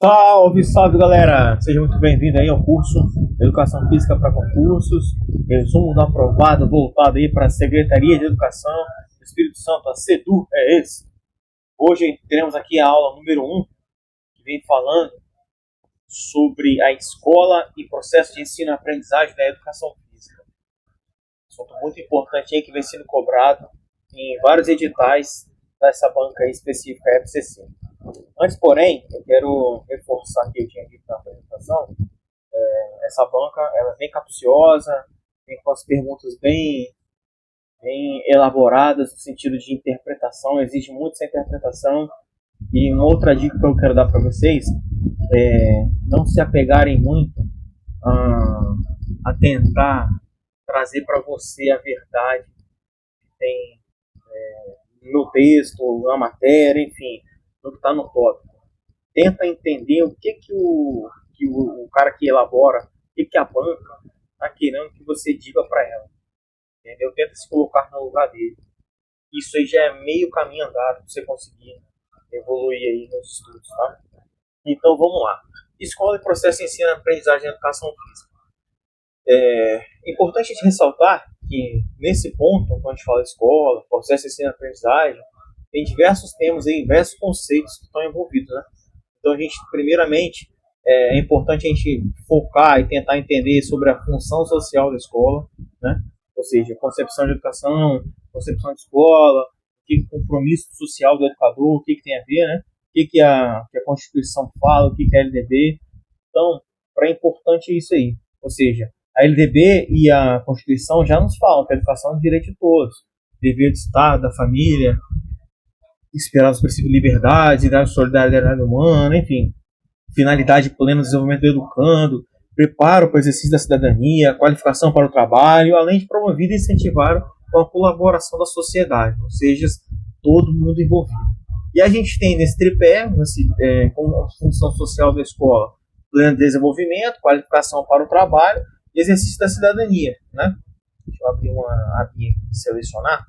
Salve, salve galera! Seja muito bem-vindo aí ao curso Educação Física para Concursos, resumo do aprovado voltado aí para a Secretaria de Educação do Espírito Santo, a SEDU é esse. Hoje teremos aqui a aula número 1, que vem falando sobre a escola e processo de ensino e aprendizagem da educação física. Assunto muito importante aí que vem sendo cobrado em vários editais dessa banca aí específica, a FCC. Antes, porém, eu quero reforçar que eu tinha dito na apresentação, essa banca ela é bem capciosa, tem com as perguntas bem elaboradas no sentido de interpretação, exige muito essa interpretação. E uma outra dica que eu quero dar para vocês é não se apegarem muito a tentar trazer para você a verdade que tem no texto, na matéria, enfim, no que está no tópico. Tenta entender o que o cara que elabora, o que a banca está querendo que você diga para ela. Entendeu? Tenta se colocar no lugar dele. Isso aí já é meio caminho andado para você conseguir evoluir aí nos estudos, tá? Então vamos lá. Escola e processo de ensino e aprendizagem em educação física. É importante a gente ressaltar que nesse ponto, quando a gente fala de escola, processo de ensino e aprendizagem, tem diversos temas aí, diversos conceitos que estão envolvidos, né? Então a gente, primeiramente, é importante a gente focar e tentar entender sobre a função social da escola, né? Ou seja, concepção de educação, concepção de escola, o que o compromisso social do educador, o que tem a ver, né? O que a Constituição fala, o que a LDB. Então, é importante isso aí. Ou seja, a LDB e a Constituição já nos falam que a educação é um direito de todos. Dever do Estado, da família, esperar os princípios de liberdade, de solidariedade humana, enfim. Finalidade de pleno desenvolvimento do educando, preparo para o exercício da cidadania, qualificação para o trabalho, além de promover e incentivar a colaboração da sociedade, ou seja, todo mundo envolvido. E a gente tem nesse tripé, como a função social da escola, pleno desenvolvimento, qualificação para o trabalho e exercício da cidadania, né? Deixa eu abrir uma abinha aqui de selecionar.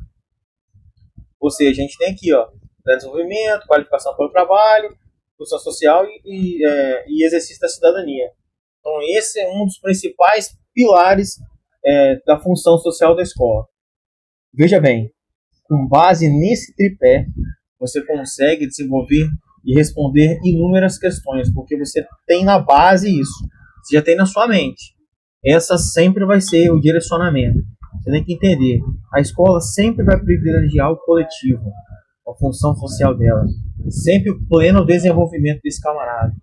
Ou seja, a gente tem aqui, ó, desenvolvimento, qualificação para o trabalho, função social e exercício da cidadania. Então, esse é um dos principais pilares da função social da escola. Veja bem, com base nesse tripé, você consegue desenvolver e responder inúmeras questões, porque você tem na base isso, você já tem na sua mente. Essa sempre vai ser o direcionamento. Você tem que entender, a escola sempre vai privilegiar o coletivo, a função social dela, sempre o pleno desenvolvimento desse camarada.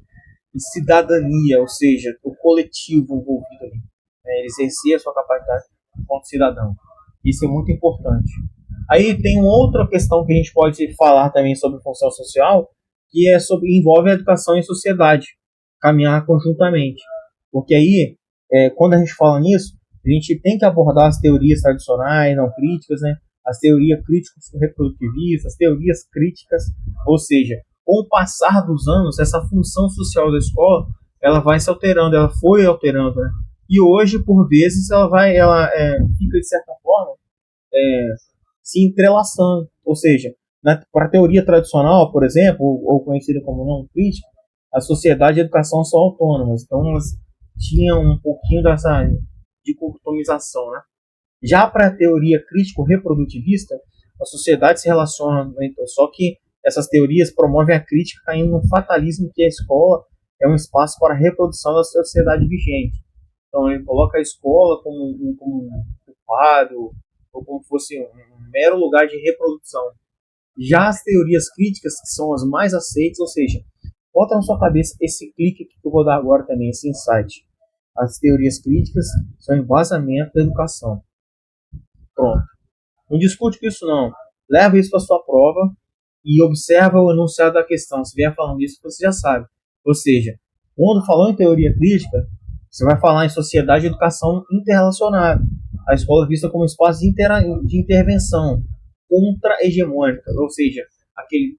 E cidadania, ou seja, o coletivo envolvido ali, ele exercer a sua capacidade como cidadão. Isso é muito importante. Aí tem uma outra questão que a gente pode falar também sobre função social, que envolve a educação e sociedade, caminhar conjuntamente. Porque aí, quando a gente fala nisso, a gente tem que abordar as teorias tradicionais, não críticas, né? As teorias crítico-reprodutivistas, as teorias críticas, ou seja, com o passar dos anos, essa função social da escola, ela vai se alterando, ela foi alterando, né? E hoje, por vezes, ela fica, de certa forma, se entrelaçando. Ou seja, para a teoria tradicional, por exemplo, ou conhecida como não crítica, a sociedade e a educação são autônomas. Então, elas tinham um pouquinho dessa dicotomização, né? Já para a teoria crítico-reprodutivista, a sociedade se relaciona, só que essas teorias promovem a crítica caindo no fatalismo que a escola é um espaço para a reprodução da sociedade vigente. Então ele coloca a escola como um quadro, ou como fosse um mero lugar de reprodução. Já as teorias críticas, que são as mais aceitas, ou seja, bota na sua cabeça esse clique que eu vou dar agora também, esse insight. As teorias críticas são embasamento da educação. Pronto. Não discute com isso não. Leva isso para sua prova e observa o enunciado da questão. Se vier falando isso, você já sabe. Ou seja, quando falou em teoria crítica, você vai falar em sociedade e educação interrelacionada. A escola é vista como espaço de intervenção contra-hegemônica, ou seja,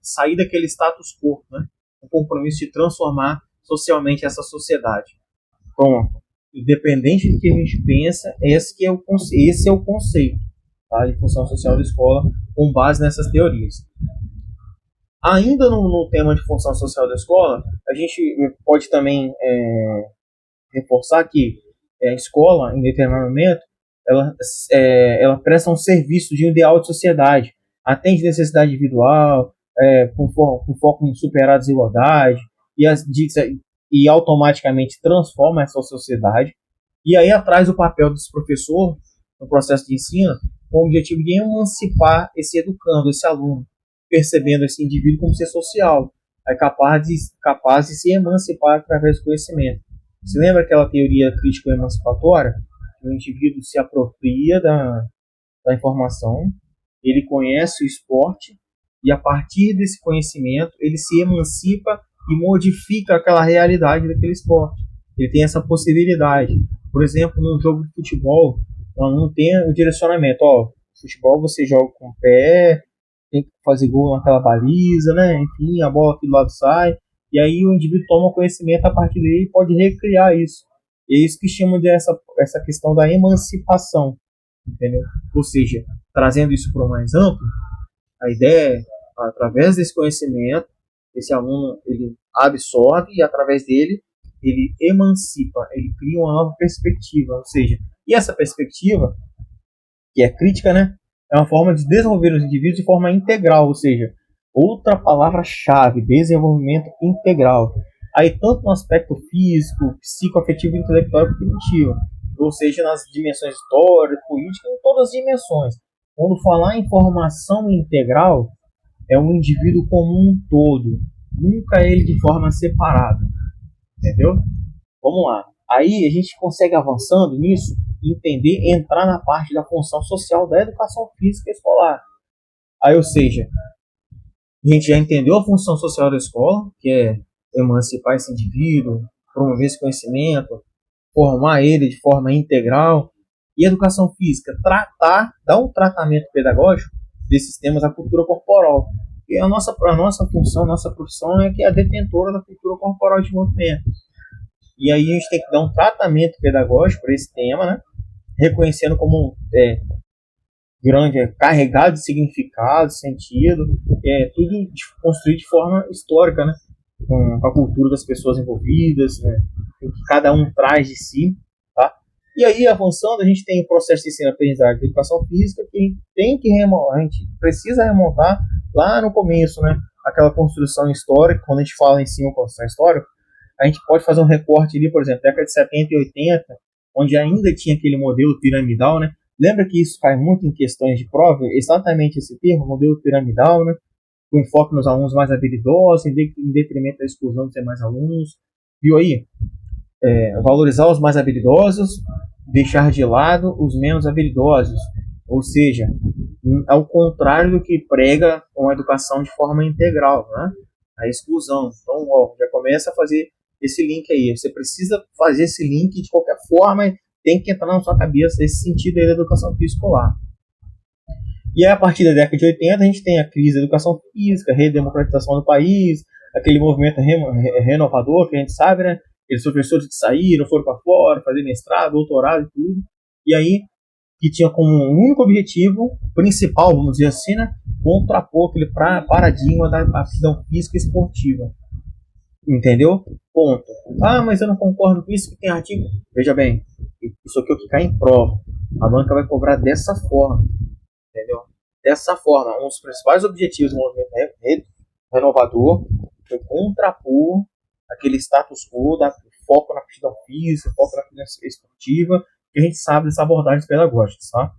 sair daquele status quo, né? Um compromisso de transformar socialmente essa sociedade. Pronto. Independente do que a gente pensa, esse é o conceito, tá, de função social da escola com base nessas teorias. Ainda no tema de função social da escola, a gente pode também reforçar que a escola, em determinado momento, ela presta um serviço de ideal de sociedade, atende necessidade individual, com foco em superar a desigualdade, e automaticamente transforma essa sociedade. E aí atrás o papel desse professor no processo de ensino com o objetivo de emancipar esse educando, esse aluno, percebendo esse indivíduo como ser social, capaz de se emancipar através do conhecimento. Você lembra aquela teoria crítico-emancipatória? O indivíduo se apropria da informação, ele conhece o esporte e a partir desse conhecimento ele se emancipa e modifica aquela realidade daquele esporte. Ele tem essa possibilidade. Por exemplo, num jogo de futebol, o aluno tem o direcionamento. Futebol você joga com o pé, tem que fazer gol naquela baliza, né? Enfim, a bola aqui do lado sai. E aí o indivíduo toma conhecimento a partir dele e pode recriar isso. E é isso que chamam de essa questão da emancipação, entendeu? Ou seja, trazendo isso para o mais amplo, a ideia é, através desse conhecimento, esse aluno ele absorve e através dele ele emancipa, ele cria uma nova perspectiva, ou seja, e essa perspectiva, que é crítica, né, é uma forma de desenvolver os indivíduos de forma integral, ou seja, outra palavra-chave, desenvolvimento integral. Aí tanto no aspecto físico, psicoafetivo, intelectual e cognitivo, ou seja, nas dimensões histórica, política, em todas as dimensões. Quando falar em formação integral, é um indivíduo como um todo, nunca ele de forma separada, entendeu? Vamos lá. Aí a gente consegue avançando nisso, entender, entrar na parte da função social da educação física escolar. Aí, ou seja, a gente já entendeu a função social da escola, que é emancipar esse indivíduo, promover esse conhecimento, formar ele de forma integral. E a educação física, dar um tratamento pedagógico desses temas à cultura corporal. E a nossa função, nossa profissão é que é a detentora da cultura corporal de movimento. E aí a gente tem que dar um tratamento pedagógico para esse tema, né? Reconhecendo como grande, carregado de significado, sentido, tudo construído de forma histórica, né? Com a cultura das pessoas envolvidas, né? O que cada um traz de si, tá? E aí, avançando, a gente tem o processo de ensino-aprendizagem de educação física que a gente precisa remontar lá no começo, né? Aquela construção histórica, quando a gente fala em cima construção histórica, a gente pode fazer um recorte ali, por exemplo, década de 70 e 80, onde ainda tinha aquele modelo piramidal, né? Lembra que isso cai muito em questões de prova? Exatamente esse termo, modelo piramidal, né? Com enfoque nos alunos mais habilidosos, em detrimento da exclusão dos demais alunos. Viu aí? Valorizar os mais habilidosos, deixar de lado os menos habilidosos. Ou seja, ao contrário do que prega uma educação de forma integral, né? A exclusão. Então, já começa a fazer esse link aí. Você precisa fazer esse link de qualquer forma, tem que entrar na sua cabeça esse sentido aí da educação física escolar. E aí, a partir da década de 80, a gente tem a crise da educação física, redemocratização do país, aquele movimento renovador que a gente sabe, né? Aqueles professores que saíram, foram para fora, fazer mestrado, doutorado e tudo. E aí, que tinha como único objetivo principal, vamos dizer assim, né? Contrapor aquele paradigma da aptidão física esportiva. Entendeu? Ponto. Mas eu não concordo com isso, que tem artigo. Veja bem, isso aqui é o que cai em prova. A banca vai cobrar dessa forma. Entendeu? Dessa forma, um dos principais objetivos do movimento renovador foi contrapor aquele status quo da foco na aptidão física, foco na aptidão esportiva, que a gente sabe dessas abordagens pedagógicas, tá?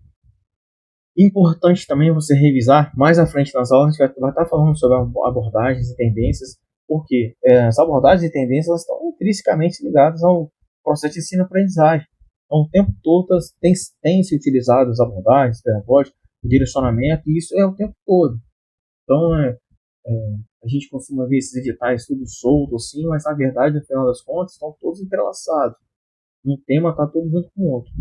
Importante também você revisar, mais à frente nas aulas, a gente vai estar falando sobre abordagens e tendências, porque as abordagens e tendências elas estão intrinsecamente ligadas ao processo de ensino-aprendizagem. Então, o tempo todo tem se utilizado as abordagens pedagógicas, o direcionamento, e isso é o tempo todo. Então, a gente costuma ver esses editais tudo solto, assim, mas na verdade, no final das contas, estão todos entrelaçados. Um tema está todo junto com o outro.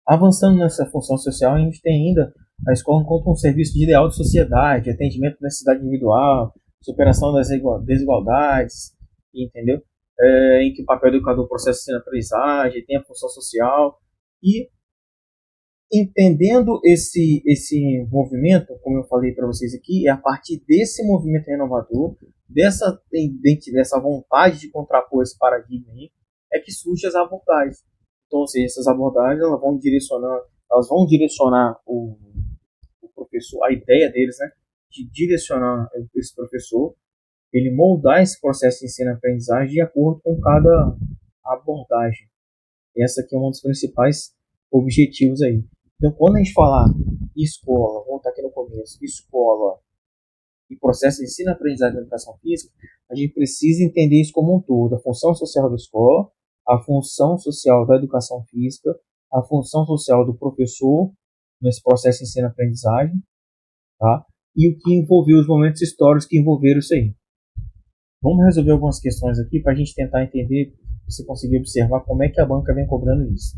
Avançando nessa função social, a gente tem ainda a escola enquanto um serviço de ideal de sociedade, atendimento à necessidade individual, superação das desigualdades, entendeu? Em que o papel do educador processo de ensino-aprendizagem, tem a função social e entendendo esse movimento, como eu falei para vocês aqui, é a partir desse movimento renovador, dessa vontade de contrapor esse paradigma aí, é que surgem as abordagens. Então, ou seja, essas abordagens elas vão direcionar o professor, a ideia deles, né, de direcionar esse professor, ele moldar esse processo de ensino-aprendizagem de acordo com cada abordagem. Essa aqui é um dos principais objetivos aí. Então, quando a gente falar escola, vamos estar aqui no começo, escola e processo de ensino-aprendizagem da educação física, a gente precisa entender isso como um todo. A função social da escola, a função social da educação física, a função social do professor nesse processo de ensino-aprendizagem, tá? E o que envolveu os momentos históricos que envolveram isso aí. Vamos resolver algumas questões aqui para a gente tentar entender, você conseguir observar como é que a banca vem cobrando isso.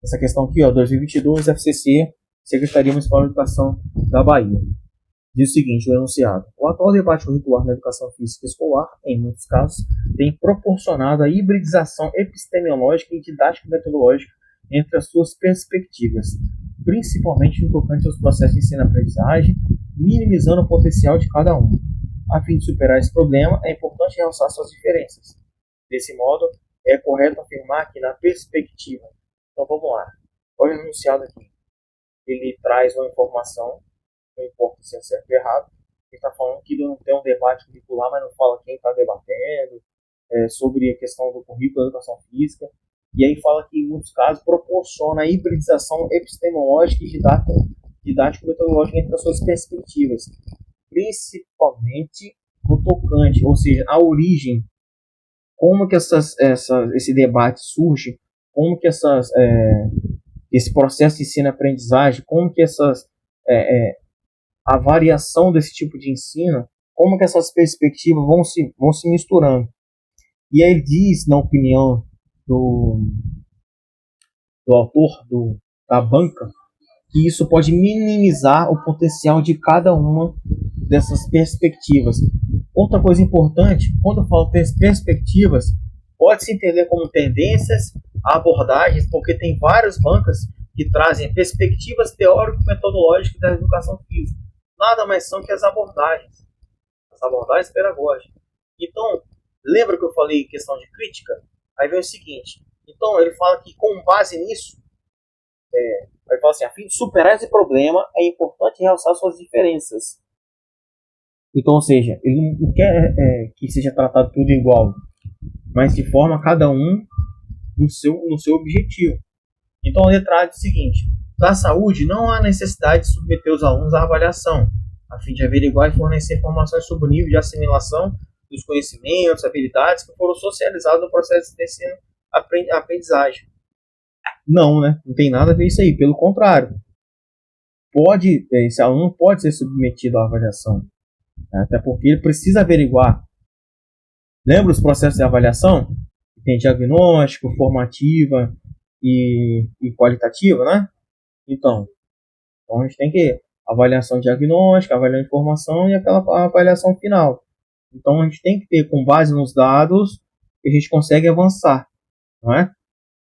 Essa questão aqui, ó, 2022, FCC, Secretaria Municipal de Educação da Bahia. Diz o seguinte, o enunciado. O atual debate curricular na educação física escolar, em muitos casos, tem proporcionado a hibridização epistemológica e didático-metodológica entre as suas perspectivas, principalmente no tocante aos processos de ensino-aprendizagem, minimizando o potencial de cada um. A fim de superar esse problema, é importante realçar suas diferenças. Desse modo, é correto afirmar que na perspectiva. Então vamos lá. Olha o enunciado aqui. Ele traz uma informação, não importa se é certo ou errado. Ele está falando que não tem um debate curricular, mas não fala quem está debatendo, sobre a questão do currículo da educação física. E aí fala que, em muitos casos, proporciona a hibridização epistemológica e didático-metodológica entre as suas perspectivas, principalmente no tocante, ou seja, a origem, como que esse debate surge, como que esse processo de ensino-aprendizagem, como que a variação desse tipo de ensino, como que essas perspectivas vão se misturando. E aí ele diz, na opinião do autor da banca, que isso pode minimizar o potencial de cada uma dessas perspectivas. Outra coisa importante, quando eu falo perspectivas, pode-se entender como tendências, abordagens, porque tem várias bancas que trazem perspectivas teórico-metodológicas da educação física. Nada mais são que as abordagens pedagógicas. Então, lembra que eu falei questão de crítica? Aí vem o seguinte, então ele fala que com base nisso, ele fala assim, a fim de superar esse problema, é importante realçar suas diferenças. Então, ou seja, ele não quer que seja tratado tudo igual, mas de forma cada um no seu objetivo. Então, a letra A diz o seguinte, da saúde não há necessidade de submeter os alunos à avaliação, a fim de averiguar e fornecer informações sobre o nível de assimilação dos conhecimentos, habilidades que foram socializados no processo de ensino-aprendizagem. Não, né? Não tem nada a ver isso aí. Pelo contrário, esse aluno pode ser submetido à avaliação, até porque ele precisa averiguar. Lembra os processos de avaliação? Tem diagnóstico, formativa e qualitativa, né? Então a gente tem que avaliação diagnóstica, avaliação de informação e aquela avaliação final. Então a gente tem que ter, com base nos dados, que a gente consegue avançar, não é?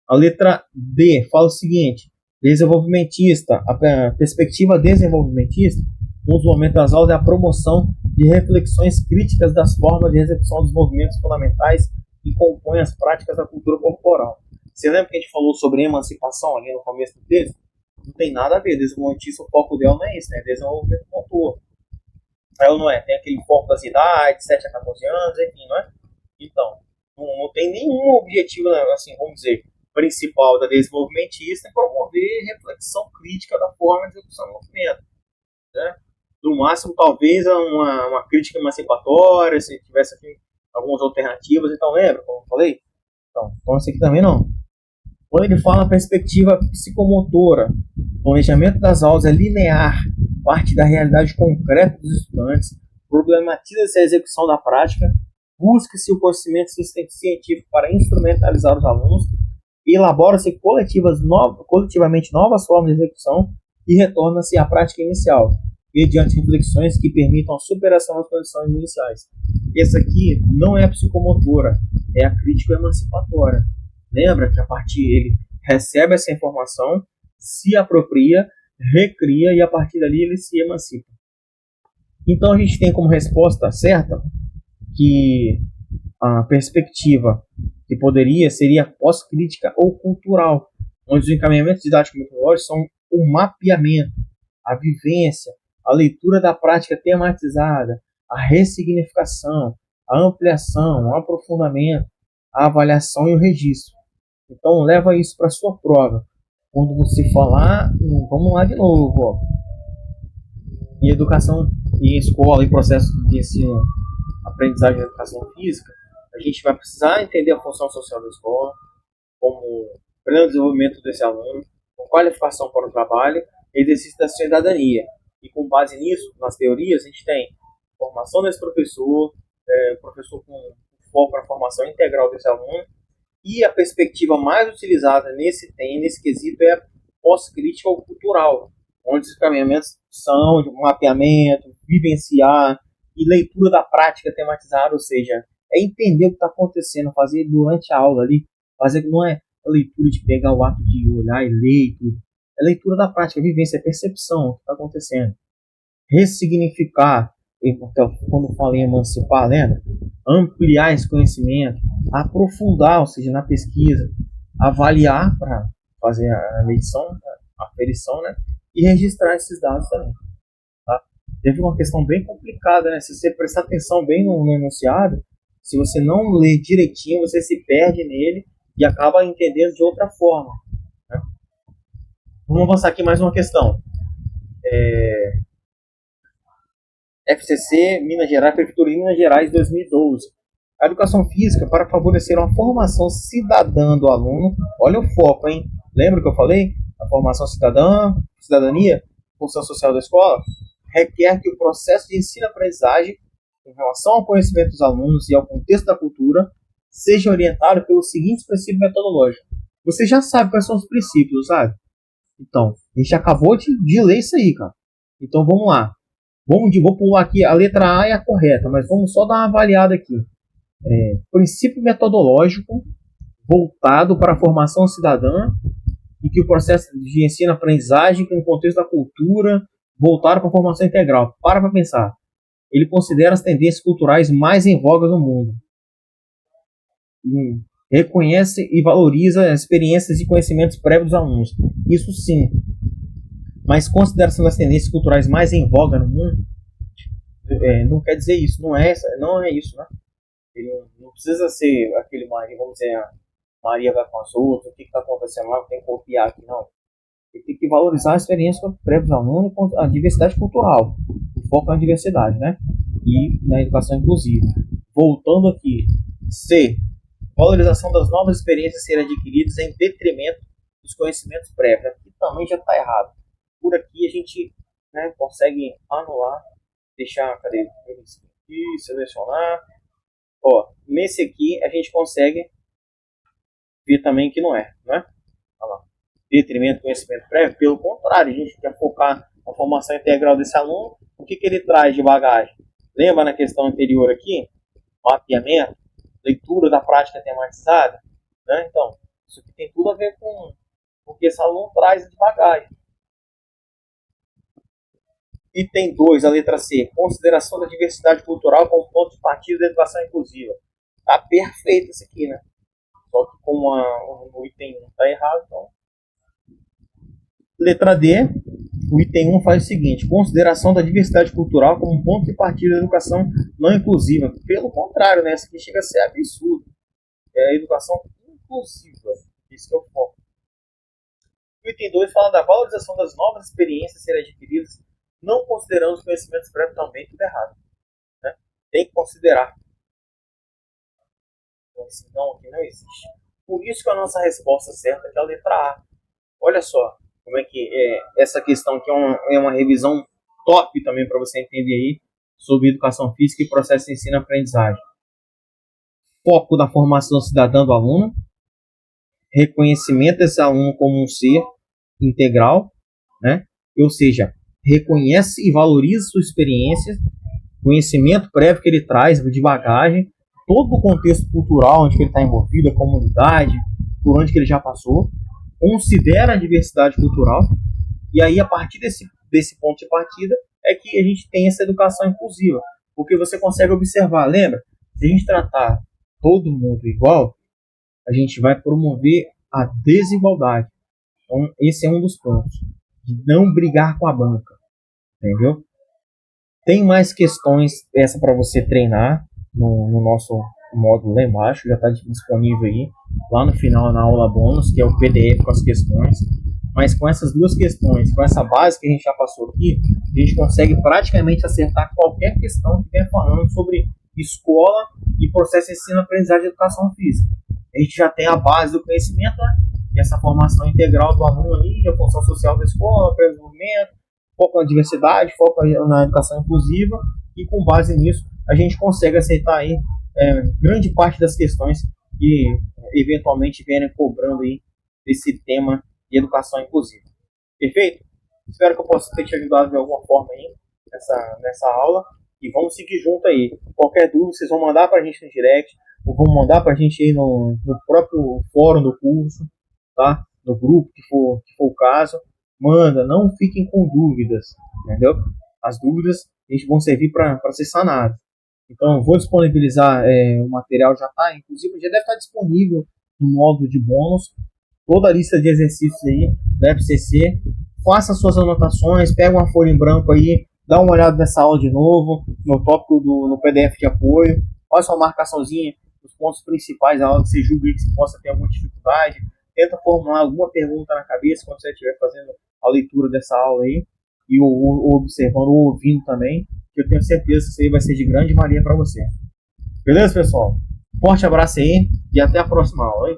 A letra D fala o seguinte, desenvolvimentista, a perspectiva desenvolvimentista, um dos momentos das aulas é a promoção de reflexões críticas das formas de execução dos movimentos fundamentais que compõem as práticas da cultura corporal. Você lembra que a gente falou sobre emancipação ali no começo do texto? Não tem nada a ver, desenvolvimentista, o foco dela não é isso, né? Desenvolvimento motor. Ela não é, tem aquele foco das idades, 7 a 14 anos, enfim, não é? Então, não tem nenhum objetivo, assim, vamos dizer, principal da desenvolvimentista é promover reflexão crítica da forma de execução do movimento, né? No máximo, talvez, uma crítica emancipatória, se tivesse aqui algumas alternativas, então lembra, como eu falei? Então esse aqui também não. Quando ele fala na perspectiva psicomotora, o planejamento das aulas é linear, parte da realidade concreta dos estudantes, problematiza-se a execução da prática, busca-se o conhecimento científico para instrumentalizar os alunos, elabora-se coletivamente novas formas de execução e retorna-se à prática inicial, mediante reflexões que permitam a superação das condições iniciais. Essa aqui não é a psicomotora, é a crítico-emancipatória. Lembra que a partir ele recebe essa informação, se apropria, recria e a partir dali ele se emancipa. Então a gente tem como resposta certa que a perspectiva que seria pós-crítica ou cultural, onde os encaminhamentos didático-metodológicos são o mapeamento, a vivência, a leitura da prática tematizada, a ressignificação, a ampliação, o aprofundamento, a avaliação e o registro. Então leva isso para a sua prova. Quando você falar, vamos lá de novo, ó. Em educação, em escola, em processo de ensino, aprendizagem de educação física, a gente vai precisar entender a função social da escola, como pleno desenvolvimento desse aluno, com qualificação para o trabalho e exercício da cidadania. E com base nisso, nas teorias, a gente tem formação desse professor, professor com foco na formação integral desse aluno, e a perspectiva mais utilizada nesse quesito é a pós-crítica ou cultural, onde os encaminhamentos são de mapeamento, vivenciar e leitura da prática tematizada, ou seja, é entender o que está acontecendo, fazer durante a aula ali, fazer que não é a leitura de pegar o ato de olhar e ler e tudo, é leitura da prática, vivência, é percepção do que está acontecendo. Ressignificar, quando falei em emancipar, lembra? Ampliar esse conhecimento, aprofundar, ou seja, na pesquisa, avaliar para fazer a medição, a aferição, né? E registrar esses dados também. Tá? Teve uma questão bem complicada, né? Se você prestar atenção bem no enunciado, se você não ler direitinho, você se perde nele e acaba entendendo de outra forma. Né? Vamos avançar aqui mais uma questão. FCC, Minas Gerais, Prefeitura de Minas Gerais, 2012. A educação física para favorecer uma formação cidadã do aluno. Olha o foco, hein? Lembra que eu falei? A formação cidadania, função social da escola, requer que o processo de ensino-aprendizagem, em relação ao conhecimento dos alunos e ao contexto da cultura, seja orientado pelos seguintes princípios metodológicos. Você já sabe quais são os princípios, sabe? Então, a gente acabou de ler isso aí, cara. Então, vamos lá. Vou pular aqui, a letra A é a correta, mas vamos só dar uma avaliada aqui. Princípio metodológico voltado para a formação cidadã e que o processo de ensino-aprendizagem no contexto da cultura voltado para a formação integral. Para pensar. Ele considera as tendências culturais mais em voga no mundo. Reconhece e valoriza as experiências e conhecimentos prévios dos alunos. Isso sim. Mas consideração das tendências culturais mais em voga no mundo não quer dizer isso. Não é isso, né? Ele não precisa ser aquele Maria, vamos dizer, a Maria vai com as outras, o que está acontecendo lá, tem que copiar aqui, não. Ele tem que valorizar a experiência prévia dos alunos com a diversidade cultural. O foco na diversidade, né? E na educação inclusiva. Voltando aqui. C. Valorização das novas experiências a serem adquiridas em detrimento dos conhecimentos prévios. Aqui também já está errado. Por aqui a gente, né, consegue anular, deixar, cadê? Aqui, selecionar. Ó, nesse aqui a gente consegue ver também que não é, né? Olha lá. Detrimento do conhecimento prévio, pelo contrário, a gente quer focar na formação integral desse aluno. O que ele traz de bagagem? Lembra na questão anterior aqui? Mapeamento, leitura da prática tematizada, né? Então, isso aqui tem tudo a ver com o que esse aluno traz de bagagem. Item 2, a letra C, consideração da diversidade cultural como ponto de partida da educação inclusiva. Tá perfeito isso aqui, né? Só que como o item 1 está errado, então... Letra D, o item 1 faz o seguinte, consideração da diversidade cultural como ponto de partida da educação não inclusiva. Pelo contrário, né? Isso aqui chega a ser absurdo. É a educação inclusiva. Isso que é o foco. O item 2 fala da valorização das novas experiências a serem adquiridas, não considerando os conhecimentos prévios, também tudo errado. Né? Tem que considerar. Então, esse não aqui não existe. Por isso que a nossa resposta certa é a letra A. Olha só como é que essa questão aqui é uma revisão top também para você entender aí sobre educação física e processo de ensino-aprendizagem. Foco da formação cidadã do aluno, reconhecimento desse aluno como um ser integral, né? Ou seja, reconhece e valoriza sua experiência, conhecimento prévio que ele traz de bagagem, todo o contexto cultural onde ele está envolvido, a comunidade, por onde que ele já passou, considera a diversidade cultural, e aí a partir desse ponto de partida é que a gente tem essa educação inclusiva, porque você consegue observar, lembra? Se a gente tratar todo mundo igual, a gente vai promover a desigualdade. Então, esse é um dos pontos, de não brigar com a banca, entendeu? Tem mais questões essa para você treinar no nosso módulo lá embaixo, já está disponível aí, lá no final na aula bônus, que é o PDF com as questões. Mas com essas duas questões, com essa base que a gente já passou aqui, a gente consegue praticamente acertar qualquer questão que venha falando sobre escola e processo de ensino-aprendizagem de educação física. A gente já tem a base do conhecimento, né? E essa formação integral do aluno ali, a função social da escola, desenvolvimento, foco na diversidade, foco na educação inclusiva, e com base nisso a gente consegue acertar aí grande parte das questões que eventualmente vierem cobrando aí desse tema de educação inclusiva. Perfeito? Espero que eu possa ter te ajudado de alguma forma aí nessa aula, e vamos seguir junto aí. Qualquer dúvida vocês vão mandar para a gente no direct, ou vão mandar para a gente aí no próprio fórum do curso, tá? No grupo que for o caso. Manda, não fiquem com dúvidas, entendeu? As dúvidas vão servir para ser sanadas. Então, vou disponibilizar o material, já está, inclusive já deve estar disponível no módulo de bônus, toda a lista de exercícios aí da FCC. Faça suas anotações, pega uma folha em branco aí, dá uma olhada nessa aula de novo, no tópico no PDF de apoio, faça uma marcaçãozinha dos pontos principais da aula que você julga que você possa ter alguma dificuldade. Tenta formular alguma pergunta na cabeça quando você estiver fazendo a leitura dessa aula aí, e ou observando ou ouvindo também, que eu tenho certeza que isso aí vai ser de grande valia para você. Beleza, pessoal? Forte abraço aí e até a próxima aula, hein?